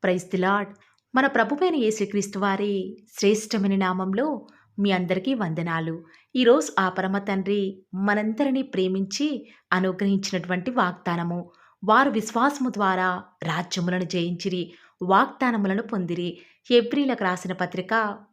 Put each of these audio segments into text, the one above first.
Praise the lord. మన ప్రభువైన యేసుక్రీస్తు వారి శ్రేష్టమైన నామంలో మీ అందరికీ వందనాలు. ఈరోజు ఆ పరమ తండ్రి మనందరినీ ప్రేమించి అనుగ్రహించినటువంటి వాగ్దానము. వారు విశ్వాసము ద్వారా రాజ్యములను జయించిరి, వాగ్దానములను పొందిరి. హెబ్రీలకు రాసిన పత్రిక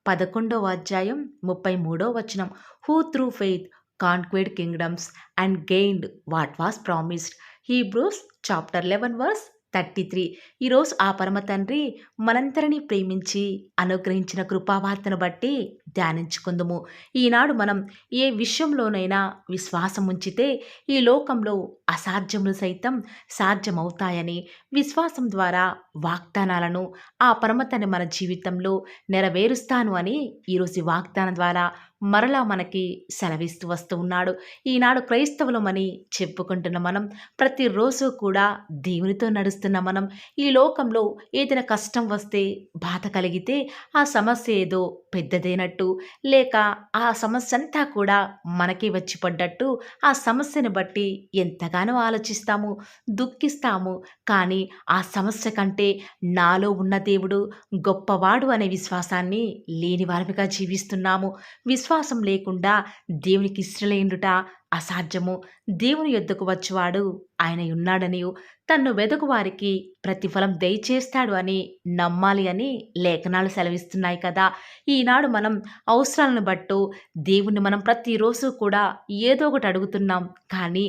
11వ అధ్యాయం 33వ వచనం. Who through faith conquered kingdoms and gained what was promised. Hebrews chapter 11 verse 33. ఈరోజు ఆ పరమ తండ్రి మనందరినీ ప్రేమించి అనుగ్రహించిన కృపావార్తను బట్టి ధ్యానించుకుందుము. ఈనాడు మనం ఏ విషయంలోనైనా విశ్వాసం ఉంచితే ఈ లోకంలో అసాధ్యములు సైతం సాధ్యమవుతాయని, విశ్వాసం ద్వారా వాగ్దానాలను ఆ పరమ తండ్రి మన జీవితంలో నెరవేరుస్తాను అని ఈరోజు ఈ వాగ్దానం ద్వారా మరలా మనకి సెలవిస్తూ వస్తూ ఉన్నాడు. ఈనాడు క్రైస్తవులమని చెప్పుకుంటున్న మనం, ప్రతిరోజు కూడా దేవునితో నడుస్తున్న మనం, ఈ లోకంలో ఏదైనా కష్టం వస్తే, బాధ కలిగితే ఆ సమస్య ఏదో పెద్దదైనట్టు, లేక ఆ సమస్య అంతా కూడా మనకే వచ్చి పడ్డట్టు ఆ సమస్యను బట్టి ఎంతగానో ఆలోచిస్తాము, దుఃఖిస్తాము. కానీ ఆ సమస్య కంటే నాలో ఉన్న దేవుడు గొప్పవాడు అనే విశ్వాసాన్ని లేని వారిగా జీవిస్తున్నాము. విశ్వాసం లేకుండా దేవునికి ఇష్టలేండుట అసాధ్యము. దేవుని యొద్దకు వచ్చువాడు ఆయన ఉన్నాడనియు, తన్ను వెదకు వారికి ప్రతిఫలం దయచేస్తాడు అని నమ్మాలి అని లేఖనాలు సెలవిస్తున్నాయి కదా. ఈనాడు మనం అవసరాలను బట్టు దేవుణ్ణి మనం ప్రతిరోజు కూడా ఏదో ఒకటి అడుగుతున్నాం. కానీ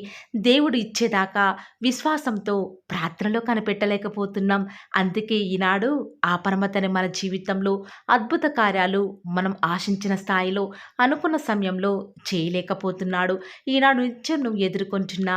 దేవుడు ఇచ్చేదాకా విశ్వాసంతో ప్రార్థనలో కనిపెట్టలేకపోతున్నాం. అందుకే ఈనాడు ఆ పరమతని మన జీవితంలో అద్భుత కార్యాలు మనం ఆశించిన స్థాయిలో, అనుకున్న సమయంలో చేయలేకపోతున్నాడు. ఈనాడు నిత్యం నువ్వు ఎదుర్కొంటున్న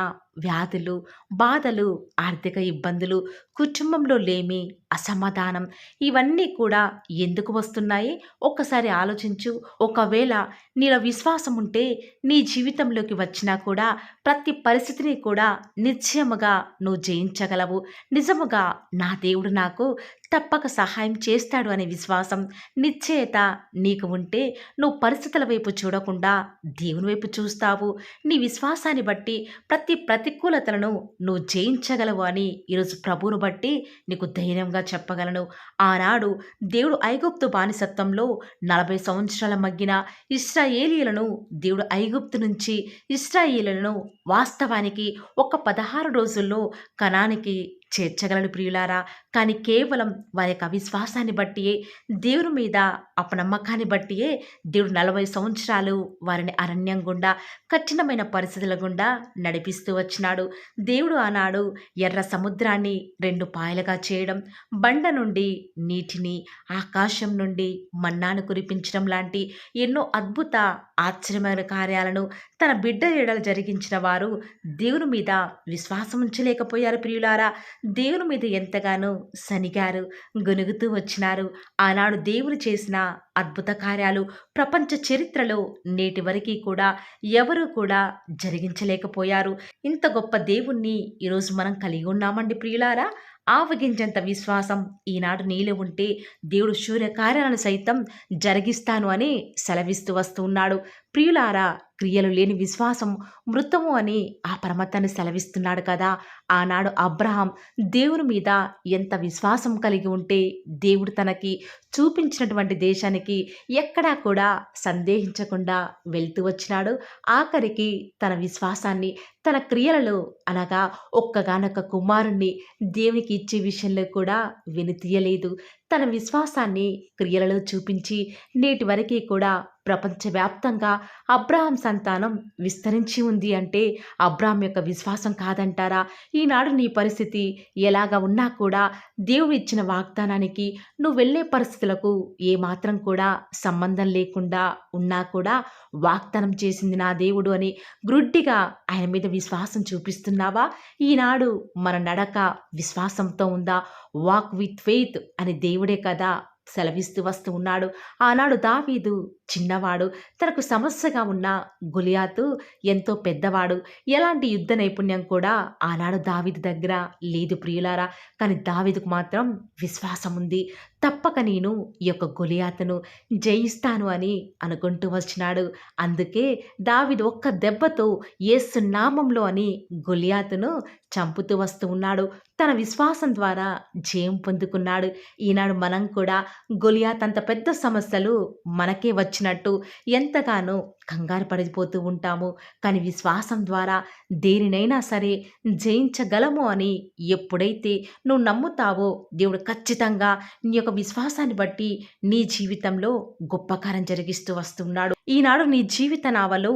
వ్యాధులు, బాధలు, ఆర్థిక ఇబ్బందులు, కుటుంబంలో లేమి, అసమాధానం, ఇవన్నీ కూడా ఎందుకు వస్తున్నాయి ఒక్కసారి ఆలోచించు. ఒకవేళ నీలో విశ్వాసం ఉంటే నీ జీవితంలోకి వచ్చినా కూడా ప్రతి పరిస్థితిని కూడా నిశ్చయముగా నువ్వు జయించగలవు. నిజముగా నా దేవుడు నాకు తప్పక సహాయం చేస్తాడు అనే విశ్వాసం, నిశ్చయత నీకు ఉంటే నువ్వు పరిస్థితుల వైపు చూడకుండా దేవుని వైపు చూస్తావు. నీ విశ్వాసాన్ని బట్టి ప్రతి ప్రతికూలతలను నువ్వు జయించగలవు అని ఈరోజు ప్రభువును బట్టి నీకు ధైర్యంగా చెప్పగలను. ఆనాడు దేవుడు ఐగుప్తు బానిసత్వంలో 40 సంవత్సరాల మగ్గిన ఇశ్రాయేలీయులను దేవుడు ఐగుప్తు నుంచి ఇశ్రాయేలీయులను వాస్తవానికి ఒక 16 రోజుల్లో కనానికి చేర్చగలడు ప్రియులారా. కానీ కేవలం వారి యొక్క అవిశ్వాసాన్ని బట్టియే, దేవుని మీద అపనమ్మకాన్ని బట్టియే దేవుడు 40 సంవత్సరాలు వారిని అరణ్యం గుండా, కఠినమైన పరిస్థితుల గుండా నడిపిస్తూ వచ్చినాడు. దేవుడు ఆనాడు ఎర్ర సముద్రాన్ని 2 పాయలుగా చేయడం, బండ నుండి నీటిని, ఆకాశం నుండి మన్నాను కురిపించడం లాంటి ఎన్నో అద్భుత ఆశ్చర్యమైన కార్యాలను తన బిడ్డ ఎడల జరిగించిన వారు దేవుని మీద విశ్వాసం ఉంచలేకపోయారు ప్రియులారా. దేవుని మీద ఎంతగానో సనిగారు, గొనుగుతూ వచ్చినారు. ఆనాడు దేవుడు చేసిన అద్భుత కార్యాలు ప్రపంచ చరిత్రలో నేటి వరకు కూడా ఎవరూ కూడా జరిగించలేకపోయారు. ఇంత గొప్ప దేవుణ్ణి ఈరోజు మనం కలిగి ఉన్నామండి ప్రియులారా. ఆవగించేంత విశ్వాసం ఈనాడు నీలో ఉంటే దేవుడు శూర్యకార్యాలను సైతం జరిగిస్తాను అని సెలవిస్తూ వస్తూ ఉన్నాడు. ప్రియులారా, క్రియలు లేని విశ్వాసం మృతము అని ఆ పరమతాన్ని సెలవిస్తున్నాడు కదా. ఆనాడు అబ్రహాం దేవుని మీద ఎంత విశ్వాసం కలిగి ఉంటే దేవుడు తనకి చూపించినటువంటి దేశానికి ఎక్కడా కూడా సందేహించకుండా వెళ్తూ వచ్చినాడు. ఆఖరికి తన విశ్వాసాన్ని తన క్రియలలో, అనగా ఒక్కగానొక్క కుమారుణ్ణి దేవునికి ఇచ్చే విషయంలో కూడా వెనుతీయలేదు. తన విశ్వాసాన్ని క్రియలలో చూపించి నేటి వరకు కూడా ప్రపంచవ్యాప్తంగా అబ్రహాం సంతానం విస్తరించి ఉంది అంటే అబ్రహాం యొక్క విశ్వాసం కాదంటారా? ఈనాడు నీ పరిస్థితి ఎలాగా ఉన్నా కూడా దేవుడు ఇచ్చిన వాగ్దానానికి నువ్వు వెళ్ళే పరిస్థితులకు ఏమాత్రం కూడా సంబంధం లేకుండా ఉన్నా కూడా వాగ్దానం చేసింది నా దేవుడు అని గ్రుడ్డిగా ఆయన మీద విశ్వాసం చూపిస్తున్నావా? ఈనాడు మన నడక విశ్వాసంతో ఉందా? వాక్ విత్ ఫెయిత్ అని దేవుడే కదా సెలవిస్తూ వస్తూ ఉన్నాడు. ఆనాడు దావీదు చిన్నవాడు, తనకు సమస్యగా ఉన్న గొలియాతు ఎంతో పెద్దవాడు. ఎలాంటి యుద్ధ నైపుణ్యం కూడా ఆనాడు దావీదు దగ్గర లేదు ప్రియులారా. కానీ దావీదుకు మాత్రం విశ్వాసం ఉంది. తప్పక నేను ఈ యొక్క గొలియాతును జయిస్తాను అని అనుకుంటూ వచ్చినాడు. అందుకే దావీదు ఒక్క దెబ్బతో యేసు నామంలో అని గొలియాతును చంపుతూ వస్తూ ఉన్నాడు. తన విశ్వాసం ద్వారా జయం పొందుకున్నాడు. ఈనాడు మనం కూడా గొలియాత్ అంత పెద్ద సమస్యలు మనకే వచ్చినట్టు ఎంతగానో కంగారు పడిపోతూ ఉంటాము. కానీ విశ్వాసం ద్వారా దేనినైనా సరే జయించగలము అని ఎప్పుడైతే నువ్వు నమ్ముతావో దేవుడు ఖచ్చితంగా నీ యొక్క విశ్వాసాన్ని బట్టి నీ జీవితంలో గొప్ప కార్యం జరిగిస్తూ వస్తున్నాడు. ఈనాడు నీ జీవిత నావలో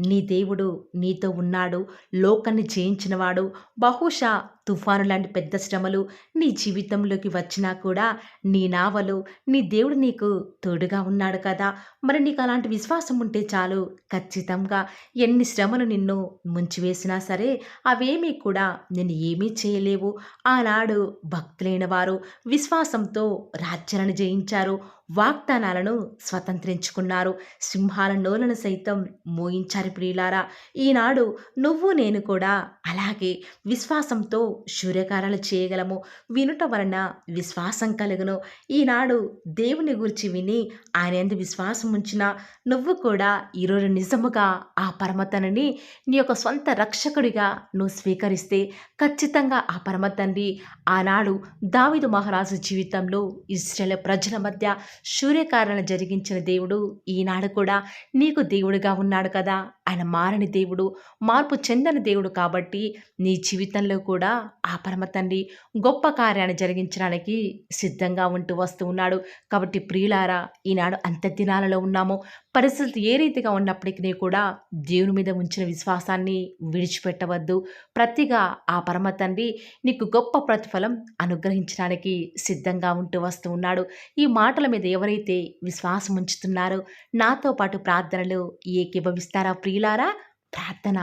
నీ దేవుడు నీతో ఉన్నాడు. లోకాన్ని జయించినవాడు. బహుశా తుఫాను లాంటి పెద్ద శ్రమలు నీ జీవితంలోకి వచ్చినా కూడా నీ నావలో నీ దేవుడు నీకు తోడుగా ఉన్నాడు కదా! మరి నీకు అలాంటి విశ్వాసం ఉంటే చాలు. ఖచ్చితంగా ఎన్ని శ్రమలు నిన్ను ముంచివేసినా సరే అవేమీ కూడా నిన్ను ఏమీ చేయలేవు. ఆనాడు భక్తులైన వారు విశ్వాసంతో రాజ్యాలను జయించారు. వాగ్దానాలను స్వతంత్రించుకున్నారు. సింహాల నోలను సైతం మోయించారు ప్రియులారా. ఈనాడు నువ్వు నేను కూడా అలాగే విశ్వాసంతో శూర్యకార్యాలు చేయగలము. వినుట వలన విశ్వాసం కలుగును. ఈనాడు దేవుని గురించి విని ఆయన యందు విశ్వాసం ఉంచిన నువ్వు కూడా ఈరోజు నిజముగా ఆ పరమతనని నీ యొక్క సొంత రక్షకుడిగా నువ్వు స్వీకరిస్తే ఖచ్చితంగా ఆ పరమ తండ్రి ఆనాడు దావీదు మహారాజు జీవితంలో ఇశ్రాయేలు ప్రజల మధ్య సూర్యకార్యాలను జరిగించిన దేవుడు ఈనాడు కూడా నీకు దేవుడిగా ఉన్నాడు కదా! ఆయన మారని దేవుడు, మార్పు చెందని దేవుడు కాబట్టి నీ జీవితంలో కూడా ఆ పరమ తండ్రి గొప్ప కార్యాన్ని జరిగించడానికి సిద్ధంగా ఉంటూ వస్తూ ఉన్నాడు. కాబట్టి ప్రియులారా, ఈనాడు అంత్య దినాలలో ఉన్నాము. పరిస్థితులు ఏ రీతిగా ఉన్నప్పటికీ కూడా దేవుని మీద ఉంచిన విశ్వాసాన్ని విడిచిపెట్టవద్దు. ప్రతిగా ఆ పరమ తండ్రి నీకు గొప్ప ప్రతిఫలం అనుగ్రహించడానికి సిద్ధంగా ఉంటూ వస్తూ ఉన్నాడు. ఈ మాటల మీద ఎవరైతే విశ్వాసం ఉంచుతున్నారో నాతో పాటు ప్రార్థనలు ఏకీభవిస్తారా ప్రియులారా? ప్రార్థన.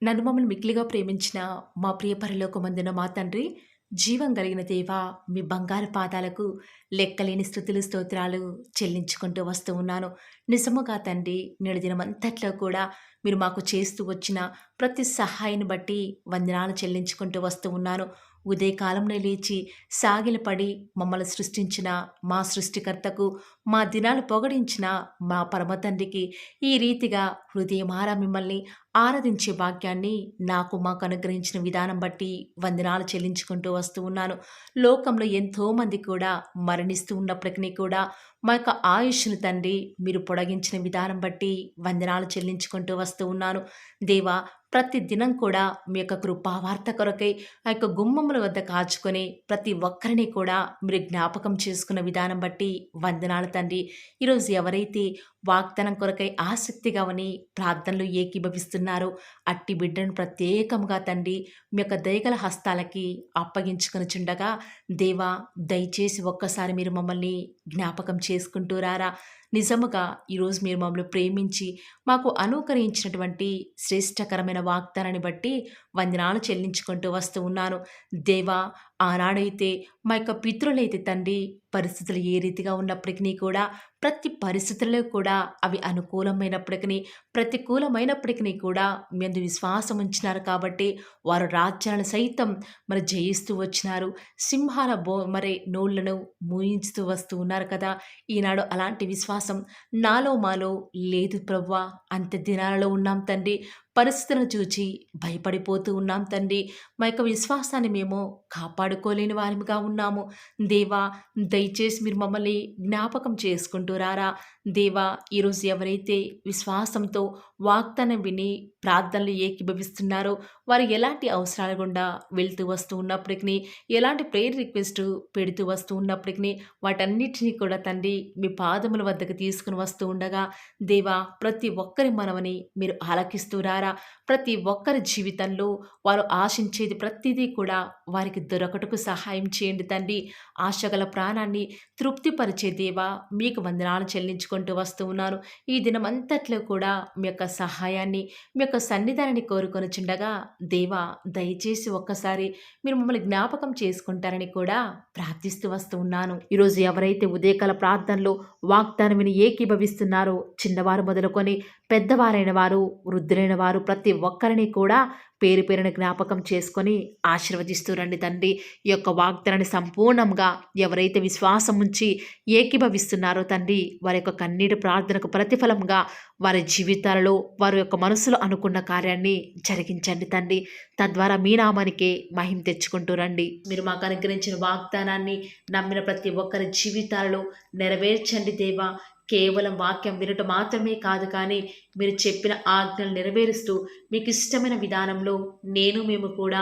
నన్ను మమ్మల్ని మిక్కిలిగా ప్రేమించిన మా ప్రియ పరలోకమందున మా తండ్రి, జీవం కలిగిన దేవా, మీ బంగారు పాదాలకు లెక్కలేని స్తుతులు స్తోత్రాలు చెల్లించుకుంటూ వస్తూ ఉన్నాను. నిజముగా తండ్రి, నేడు దినమంతట్లో కూడా మీరు మాకు చేస్తూ వచ్చిన ప్రతి సహాయాన్ని బట్టి వందనాలు చెల్లించుకుంటూ వస్తూ ఉన్నాను. ఉదయకాలంలో లేచి సాగిలపడి మమ్మల్ని సృష్టించిన మా సృష్టికర్తకు, మా దినాలు పొగడించిన మా పరమ తండ్రికి ఈ రీతిగా హృదయమారా మిమ్మల్ని ఆరాధించే భాగ్యాన్ని మాకు అనుగ్రహించిన విధానం బట్టి వందనాలు చెల్లించుకుంటూ వస్తూ ఉన్నాను. లోకంలో ఎంతోమంది కూడా మరణిస్తూ ఉన్నప్పటికీ కూడా మా యొక్క ఆయుష్ను తండ్రి మీరు పొడిగించిన విధానం బట్టి వందనాలు చెల్లించుకుంటూ వస్తూ ఉన్నాను. దేవా, ప్రతి దినం కూడా మీ యొక్క కృపావార్త కొరకై ఆ యొక్క గుమ్మముల వద్ద కాచుకొని ప్రతి ఒక్కరిని కూడా మీరు జ్ఞాపకం చేసుకున్న విధానం బట్టి వందనాలు తండ్రి. ఈరోజు ఎవరైతే వాగ్దానం కొరకై ఆసక్తిగా ఉని ప్రార్థనలు ఏకీభవిస్తున్నారో అట్టి బిడ్డను ప్రత్యేకంగా తండ్రి మీ యొక్క దయగల హస్తాలకి అప్పగించుకొనుచుండగా, దేవా, దయచేసి ఒక్కసారి మీరు మమ్మల్ని జ్ఞాపకం చేసుకుంటూ రారా. నిజముగా ఈరోజు మీరు మమ్మల్ని ప్రేమించి మాకు అనుకరించినటువంటి శ్రేష్టకరమైన వాగ్దానాన్ని బట్టి వందనాలు చెల్లించుకుంటూ వస్తూ ఉన్నాను. దేవా, ఆనాడైతే మా యొక్క పితరులైతే తండ్రి పరిస్థితులు ఏ రీతిగా ఉన్నప్పటికీ కూడా ప్రతి పరిస్థితుల్లో కూడా అవి అనుకూలమైనప్పటికీ ప్రతికూలమైనప్పటికీ కూడా మీ అందు విశ్వాసం ఉంచినారు కాబట్టి వారు రాజ్యాలను సైతం మరి జయిస్తూ వచ్చినారు. సింహాల మరి నోళ్లను మూయించుతూ వస్తూ ఉన్నారు కదా! ఈనాడు అలాంటి విశ్వాసం నాలో మాలో లేదు ప్రభువా. అంత్య దినాలలో ఉన్నాం తండ్రి. పరిస్థితులను చూచి భయపడిపోతూ ఉన్నాం తండ్రి. మా యొక్క విశ్వాసాన్ని మేము కాపాడుకోలేని వారిగా ఉన్నాము. దేవా, దయచేసి మీరు మమ్మల్ని జ్ఞాపకం చేసుకుంటూ రారా. దేవా, ఈరోజు ఎవరైతే విశ్వాసంతో వాగ్దానం విని ప్రార్థనలు ఏకీభవిస్తున్నారో వారు ఎలాంటి అవసరాల గుండా వెళ్తూ వస్తూ ఉన్నప్పటికీ, ఎలాంటి ప్రేయర్ రిక్వెస్ట్ పెడుతూ వస్తూ ఉన్నప్పటికీ వాటన్నిటినీ కూడా తండ్రి మీ పాదముల వద్దకు తీసుకుని వస్తూ ఉండగా, దేవా, ప్రతి ఒక్కరి మనవని మీరు ఆలకిస్తూ రారా. ప్రతి ఒక్కరి జీవితంలో వారు ఆశించేది ప్రతిదీ కూడా వారికి దొరకటకు సహాయం చేయండి తండ్రి. ఆశగల ప్రాణాన్ని తృప్తిపరిచే దేవా, మీకు వందనాలు చెల్లించుకుంటూ వస్తూ ఉన్నాను. ఈ దినమంతట్లో కూడా మీ యొక్క సహాయాన్ని, మీ యొక్క సన్నిధానాన్ని కోరుకొనుచుండగా, దేవా, దయచేసి ఒక్కసారి మీరు మమ్మల్ని జ్ఞాపకం చేసుకుంటారని కూడా ప్రార్థిస్తూ వస్తూ ఉన్నాను. ఈరోజు ఎవరైతే ఉదయకాల ప్రార్థనలో వాగ్దానం విని ఏకీభవిస్తున్నారో, చిన్నవారు మొదలుకొని పెద్దవారైన వారు, వృద్ధులైన వారు, వారు ప్రతి ఒక్కరిని కూడా పేరు పేరున జ్ఞాపకం చేసుకొని ఆశీర్వదిస్తూ రండి తండ్రి. ఈ యొక్క వాగ్దానాన్ని సంపూర్ణంగా ఎవరైతే విశ్వాసం ఉంచి ఏకీభవిస్తున్నారో తండ్రి, వారి యొక్క కన్నీటి ప్రార్థనకు ప్రతిఫలంగా వారి జీవితాలలో వారి యొక్క మనసులో అనుకున్న కార్యాన్ని జరిగించండి తండ్రి. తద్వారా మీ నామానికే మహిమ తెచ్చుకుంటూ రండి. మీరు మాకు అనుగ్రహించిన వాగ్దానాన్ని నమ్మిన ప్రతి ఒక్కరి జీవితాలలో నెరవేర్చండి దేవా. కేవలం వాక్యం వినటం మాత్రమే కాదు, కానీ మీరు చెప్పిన ఆజ్ఞలు నెరవేరుస్తూ మీకు ఇష్టమైన విధానంలో మేము కూడా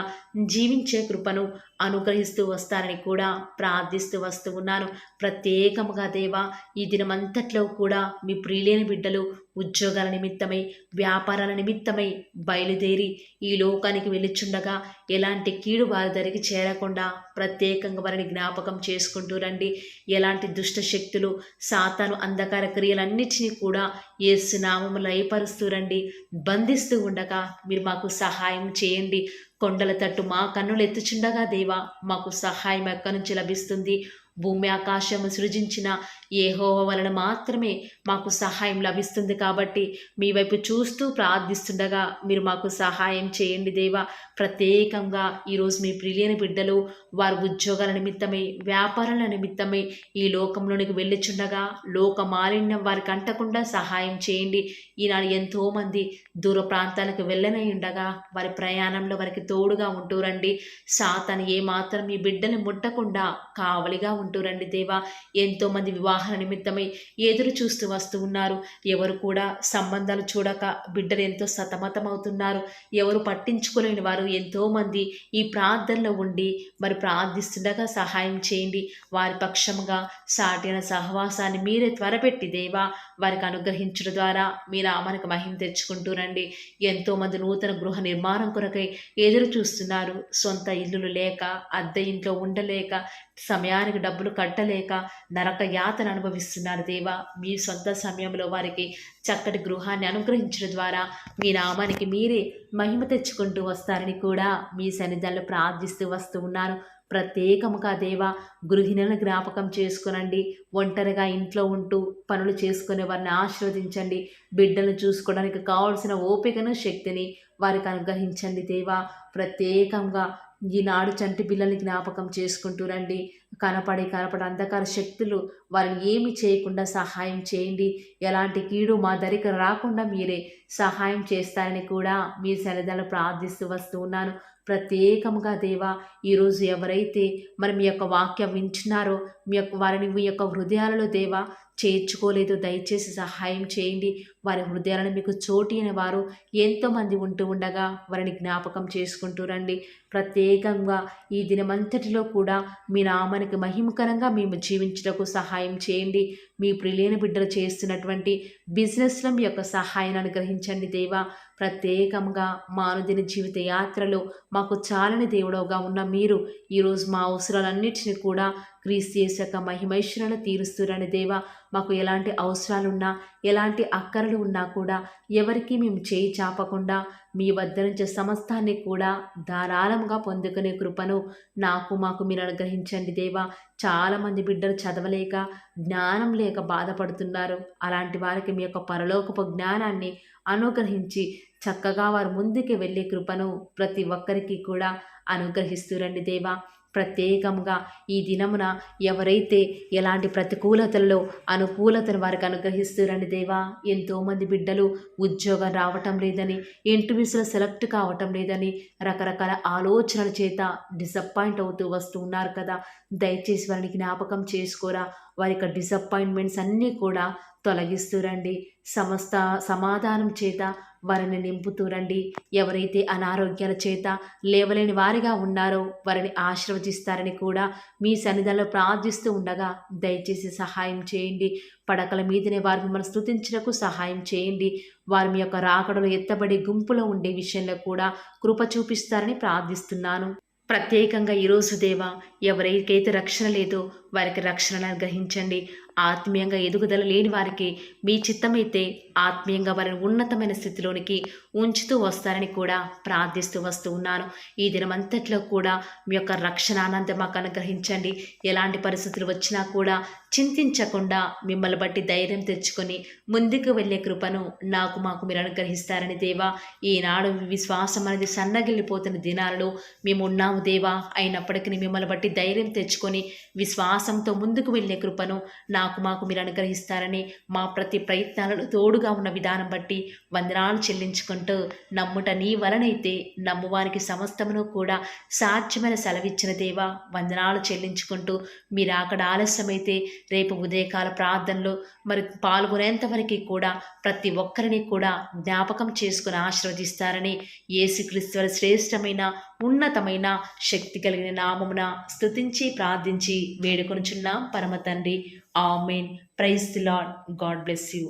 జీవించే కృపను అనుగ్రహిస్తూ వస్తారని కూడా ప్రార్థిస్తూ వస్తూ ఉన్నాను. ప్రత్యేకముగా దేవా, ఈ దినమంతట్లో కూడా మీ ప్రియులైన బిడ్డలు ఉద్యోగాల నిమిత్తమై, వ్యాపారాల నిమిత్తమై బయలుదేరి ఈ లోకానికి వెళ్ళుచుండగా ఎలాంటి కీడు వారి దరికి చేరకుండా ప్రత్యేకంగా వారిని జ్ఞాపకం చేసుకుంటూ రండి. ఎలాంటి దుష్ట శక్తులు, సాతాను అంధకార క్రియలన్నిటినీ కూడా యేసు నామములో లయపరుస్తూ రండి. బంధిస్తూ ఉండగా మీరు మాకు సహాయం చేయండి. కొండల తట్టు మా కన్నులు ఎత్తుచుండగా దేవా, మాకు సహాయం ఎక్కడి నుంచి లభిస్తుంది? భూమి ఆకాశము సృజించిన యెహోవా వలన మాత్రమే మాకు సహాయం లభిస్తుంది. కాబట్టి మీ వైపు చూస్తూ ప్రార్థిస్తుండగా మీరు మాకు సహాయం చేయండి దేవా. ప్రత్యేకంగా ఈరోజు మీ ప్రియులైన బిడ్డలు వారి ఉద్యోగాల నిమిత్తమై, వ్యాపారాల నిమిత్తమై ఈ లోకంలోనికి వెళ్ళుచుండగా లోక మాలిన్యం వారికి అంటకుండా సహాయం చేయండి. ఈనాడు ఎంతోమంది దూర ప్రాంతాలకు వెళ్ళనై ఉండగా వారి ప్రయాణంలో వారికి తోడుగా ఉంటూరండి. సాతాను ఏమాత్రం మీ బిడ్డని ముట్టకుండా కావలిగా ఉంటూరండి దేవా. ఎంతోమంది వివాహాల నిమిత్తమై ఎదురు చూస్తూ వస్తూ ఉన్నారు. ఎవరు కూడా సంబంధాలు చూడక బిడ్డలు ఎంతో సతమతం అవుతున్నారు. ఎవరు పట్టించుకోలేని వారు ఎంతోమంది ఈ ప్రార్థనలో ఉండి మరి ప్రార్థిస్తుండగా సహాయం చేయండి. వారి పక్షముగా సాటిన సహవాసాన్ని మీరే త్వరపెట్టి దేవా వారికి అనుగ్రహించడం ద్వారా మీ నామానికి మహిమ తెచ్చుకుంటూ రండి. ఎంతోమంది నూతన గృహ నిర్మాణం కొరకై ఎదురు చూస్తున్నారు. సొంత ఇల్లులు లేక, అద్దె ఇంట్లో ఉండలేక, సమయానికి డబ్బులు కట్టలేక నరక యాతన అనుభవిస్తున్నారు దేవా. మీ సొంత సమయంలో వారికి చక్కటి గృహాన్ని అనుగ్రహించడం ద్వారా మీ నామానికి మీరే మహిమ తెచ్చుకుంటూ వస్తారని కూడా మీ సన్నిధానంలో ప్రార్థిస్తూ వస్తూ ఉన్నాను. ప్రత్యేకముగా దేవా, గృహిణులను జ్ఞాపకం చేసుకునండి. ఒంటరిగా ఇంట్లో ఉంటూ పనులు చేసుకునే వారిని ఆశీర్వదించండి. బిడ్డలను చూసుకోవడానికి కావాల్సిన ఓపికను, శక్తిని వారికి అనుగ్రహించండి దేవా. ప్రత్యేకంగా ఈనాడు చంటి పిల్లల్ని జ్ఞాపకం చేసుకుంటూ రండి. కనపడి అంధకార శక్తులు వారిని ఏమి చేయకుండా సహాయం చేయండి. ఎలాంటి కీడు మా దరికి రాకుండా మీరే సహాయం చేస్తారని కూడా మీ సన్నిధానంలో ప్రార్థిస్తూ వస్తూ ఉన్నాను. ప్రత్యేకముగా దేవా, ఈరోజు ఎవరైతే మరి మీ యొక్క వాక్యం వింటున్నారో వారిని మీ యొక్క హృదయాలలో దేవా చేర్చుకోలేదు, దయచేసి సహాయం చేయండి. వారి హృదయాలను మీకు చోటి అయిన వారు ఎంతోమంది ఉంటూ ఉండగా వారిని జ్ఞాపకం చేసుకుంటూ రండి. ప్రత్యేకంగా ఈ దినమంతటిలో కూడా మీ నామానికి మహిమకరంగా మేము జీవించుటకు సహాయం చేయండి. మీ ప్రియులైన బిడ్డలు చేస్తున్నటువంటి బిజినెస్లో మీ యొక్క సహాయాన్ని అనుగ్రహించండి దేవా. ప్రత్యేకంగా మా అనుదిన జీవిత యాత్రలో మాకు చాలని దేవుడవుగా ఉన్న మీరు ఈరోజు మా అవసరాలన్నిటిని కూడా క్రీస్తు యేసు యొక్క మహిమైశ్వరను తీరుస్తురని దేవా. మాకు ఎలాంటి అవసరాలున్నా, ఎలాంటి అక్కరలు ఉన్నా కూడా ఎవరికి మేము చేయి చాపకుండా మీ వద్ద నుంచి సమస్తాన్ని కూడా ధారాళంగా పొందుకునే కృపను మాకు మీరు అనుగ్రహించండి దేవా. చాలామంది బిడ్డలు చదవలేక, జ్ఞానం లేక బాధపడుతున్నారు. అలాంటి వారికి మీ యొక్క పరలోకపు జ్ఞానాన్ని అనుగ్రహించి చక్కగా వారు ముందుకు వెళ్ళే కృపను ప్రతి ఒక్కరికి కూడా అనుగ్రహిస్తూ రండి దేవా. ప్రత్యేకంగా ఈ దినమున ఎవరైతే ఎలాంటి ప్రతికూలతల్లో అనుకూలతను వారికి అనుగ్రహిస్తూ రండి దేవా. ఎంతోమంది బిడ్డలు ఉద్యోగం రావటం లేదని, ఇంటర్వ్యూస్లో సెలెక్ట్ కావటం లేదని రకరకాల ఆలోచనల చేత డిసప్పాయింట్ అవుతూ వస్తూ ఉన్నారు కదా. దయచేసి వారిని జ్ఞాపకం చేసుకోరా. వారి యొక్క డిసప్పాయింట్మెంట్స్ అన్నీ కూడా తొలగిస్తూ రండి. సమస్త సమాధానం చేత వారిని నింపుతూ రండి. ఎవరైతే అనారోగ్యాల చేత లేవలేని వారిగా ఉన్నారో వారిని ఆశీర్వదిస్తారని కూడా మీ సన్నిధానంలో ప్రార్థిస్తూ ఉండగా దయచేసి సహాయం చేయండి. పడకల మీదనే వారు మిమ్మల్ని స్తుతించుటకు సహాయం చేయండి. వారి మీ యొక్క రాకడలో ఎత్తబడి గుంపులో ఉండే విషయంలో కూడా కృప చూపిస్తారని ప్రార్థిస్తున్నాను. ప్రత్యేకంగా ఈరోజు దేవా, ఎవరికైతే రక్షణ లేదో వారికి రక్షణను అనుగ్రహించండి. ఆత్మీయంగా ఎదుగుదల లేని వారికి మీ చిత్తమైతే ఆత్మీయంగా వారిని ఉన్నతమైన స్థితిలోనికి ఉంచుతూ వస్తారని కూడా ప్రార్థిస్తూ వస్తూ ఉన్నాను. ఈ దినమంతట్లో కూడా మీ యొక్క రక్షణ ఆనందం మాకు అనుగ్రహించండి. ఎలాంటి పరిస్థితులు వచ్చినా కూడా చింతించకుండా మిమ్మల్ని బట్టి ధైర్యం తెచ్చుకొని ముందుకు వెళ్ళే కృపను మాకు మీరు అనుగ్రహిస్తారని దేవా, ఈనాడు విశ్వాసం అనేది సన్నగిల్లిపోతున్న దినాలలో మేము ఉన్నాము దేవా. అయినప్పటికీ మిమ్మల్ని బట్టి ధైర్యం తెచ్చుకొని విశ్వాసంతో ముందుకు వెళ్ళే కృపను మాకు మీరు అనుగ్రహిస్తారని మా ప్రతి ప్రయత్నాలను తోడుగా ఉన్న విధానం బట్టి వందనాలు చెల్లించుకుంటూ, నమ్ముట నీ వలనైతే నమ్మువానికి సమస్తమును కూడా సాధ్యమైన సెలవిచ్చిన దేవా వందనాలు చెల్లించుకుంటూ, మీరు అక్కడ ఆలస్యమైతే రేపు ఉదయకాల ప్రార్థనలో మరి పాల్గొనేంతవరకు కూడా ప్రతి ఒక్కరిని కూడా జ్ఞాపకం చేసుకుని ఆశీర్వదిస్తారని యేసుక్రీస్తు శ్రేష్టమైన ఉన్నతమైన శక్తి కలిగిన నామమున స్తుతించి ప్రార్థించి వేడుకొనుచున్నాం పరమ తండ్రి. Amen. Praise the Lord. God bless you.